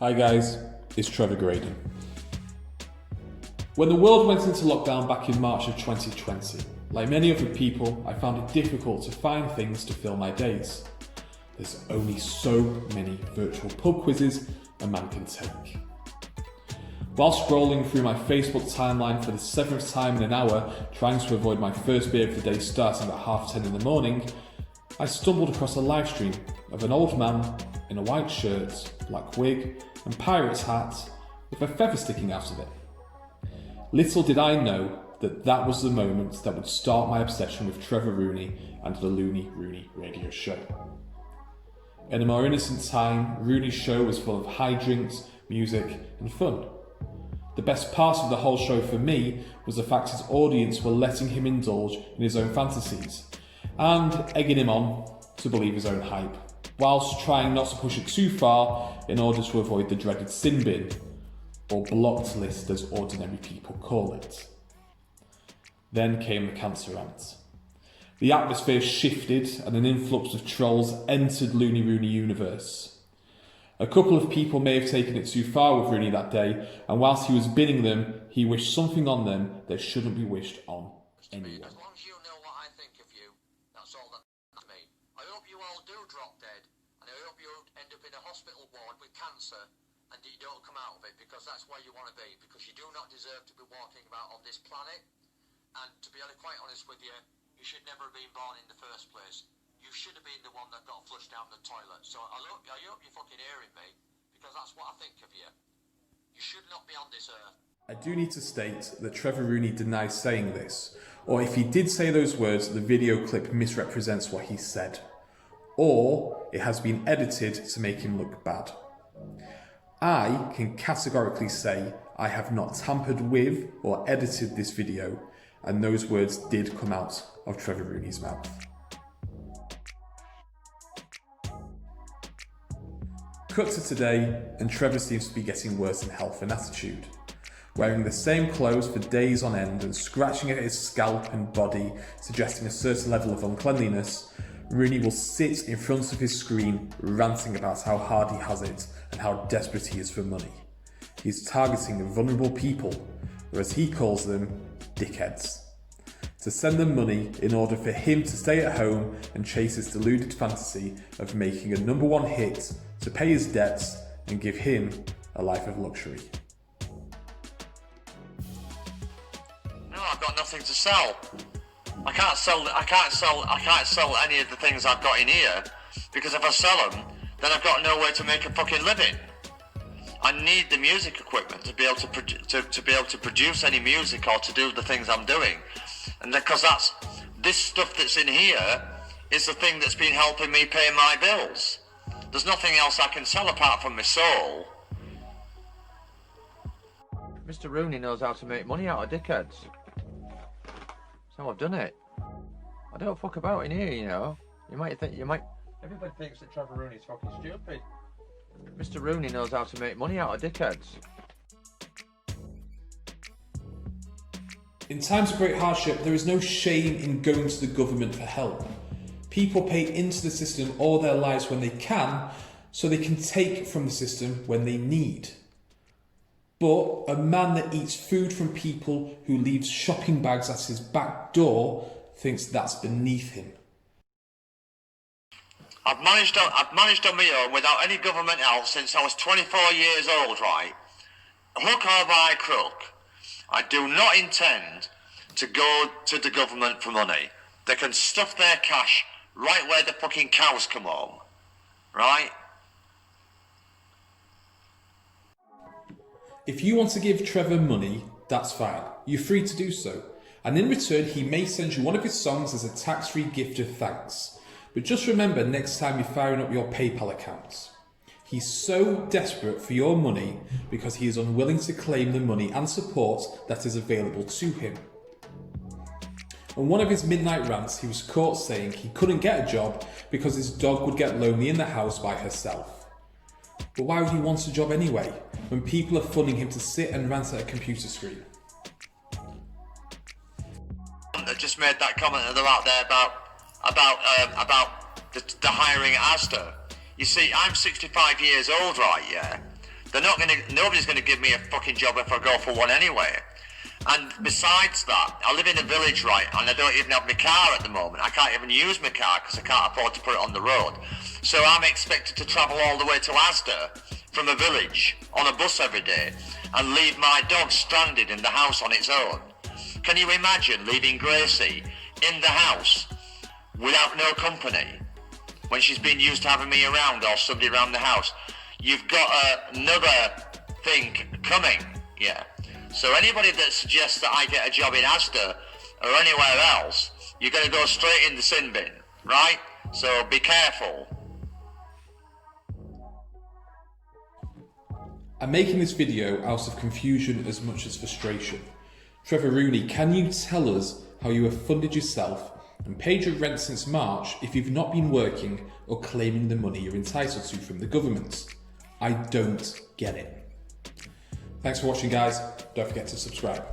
Hi guys, it's Trevor grading. When the world went into lockdown back in March of 2020, like many other people, I found it difficult to find things to fill my days. There's only so many virtual pub quizzes a man can take. While scrolling through my Facebook timeline for the 7th time in an hour, trying to avoid my first beer of the day starting at 10:30 in the morning, I stumbled across a live stream of an old man in a white shirt, black wig and pirate's hat with a feather sticking out of it. Little did I know that that was the moment that would start my obsession with Trevor Rooney and the Rooney radio show. In a more innocent time, Rooney's show was full of high drinks, music and fun. The best part of the whole show for me was the fact his audience were letting him indulge in his own fantasies and egging him on to believe his own hype, whilst trying not to push it too far in order to avoid the dreaded sin bin, or blocked list as ordinary people call it. Then came the cancer rant. The atmosphere shifted and an influx of trolls entered Rooney universe. A couple of people may have taken it too far with Rooney that day, and whilst he was binning them, he wished something on them that shouldn't be wished on anyone. As long as you know what I think of you, that's all that matters to me. I hope you all do drop dead, and I hope you end up in a hospital ward with cancer, and you don't come out of it, because that's where you want to be, because you do not deserve to be walking about on this planet. And to be quite honest with you, you should never have been born in the first place. You should have been the one that got flushed down the toilet. So I hope you're fucking hearing me, because that's what I think of you. You should not be on this earth. I do need to state that Trevor Rooney denies saying this, or if he did say those words, the video clip misrepresents what he said, or it has been edited to make him look bad. I can categorically say I have not tampered with or edited this video, and those words did come out of Trevor Rooney's mouth. Cut to today, and Trevor seems to be getting worse in health and attitude. Wearing the same clothes for days on end and scratching at his scalp and body, suggesting a certain level of uncleanliness, Rooney will sit in front of his screen ranting about how hard he has it and how desperate he is for money. He's targeting vulnerable people, or as he calls them, dickheads, to send them money in order for him to stay at home and chase his deluded fantasy of making a #1 hit to pay his debts and give him a life of luxury. No, I've got nothing to sell. I can't sell any of the things I've got in here, because if I sell them, then I've got no way to make a fucking living. I need the music equipment to be able to produce any music or to do the things I'm doing, and because this stuff that's in here is the thing that's been helping me pay my bills. There's nothing else I can sell apart from my soul. Mr. Rooney knows how to make money out of dickheads. That's how I've done it. I don't fuck about in here, you know. Everybody thinks that Trevor Rooney's fucking stupid. Mr. Rooney knows how to make money out of dickheads. In times of great hardship, there is no shame in going to the government for help. People pay into the system all their lives when they can, so they can take from the system when they need. But a man that eats food from people who leaves shopping bags at his back door thinks that's beneath him. I've managed on my own without any government help since I was 24 years old, right? Hook or by crook, I do not intend to go to the government for money. They can stuff their cash right where the fucking cows come home, right? If you want to give Trevor money, that's fine. You're free to do so. And in return, he may send you one of his songs as a tax-free gift of thanks. But just remember next time you're firing up your PayPal accounts. He's so desperate for your money because he is unwilling to claim the money and support that is available to him. On one of his midnight rants, he was caught saying he couldn't get a job because his dog would get lonely in the house by herself. But why would he want a job anyway, when people are funding him to sit and rant at a computer screen? I just made that comment that they're out there about the hiring at Asda. You see, I'm 65 years old, right, yeah? Nobody's gonna give me a fucking job if I go for one anyway. And besides that, I live in a village, right, and I don't even have my car at the moment. I can't even use my car because I can't afford to put it on the road. So I'm expected to travel all the way to Asda from a village on a bus every day and leave my dog stranded in the house on its own. Can you imagine leaving Gracie in the house without no company when she's been used to having me around or somebody around the house? You've got another thing coming, yeah. So anybody that suggests that I get a job in Asda or anywhere else, you're going to go straight in the sin bin, right? So be careful. I'm making this video out of confusion as much as frustration. Trevor Rooney, can you tell us how you have funded yourself and paid your rent since March if you've not been working or claiming the money you're entitled to from the government? I don't get it. Thanks for watching, guys. Don't forget to subscribe.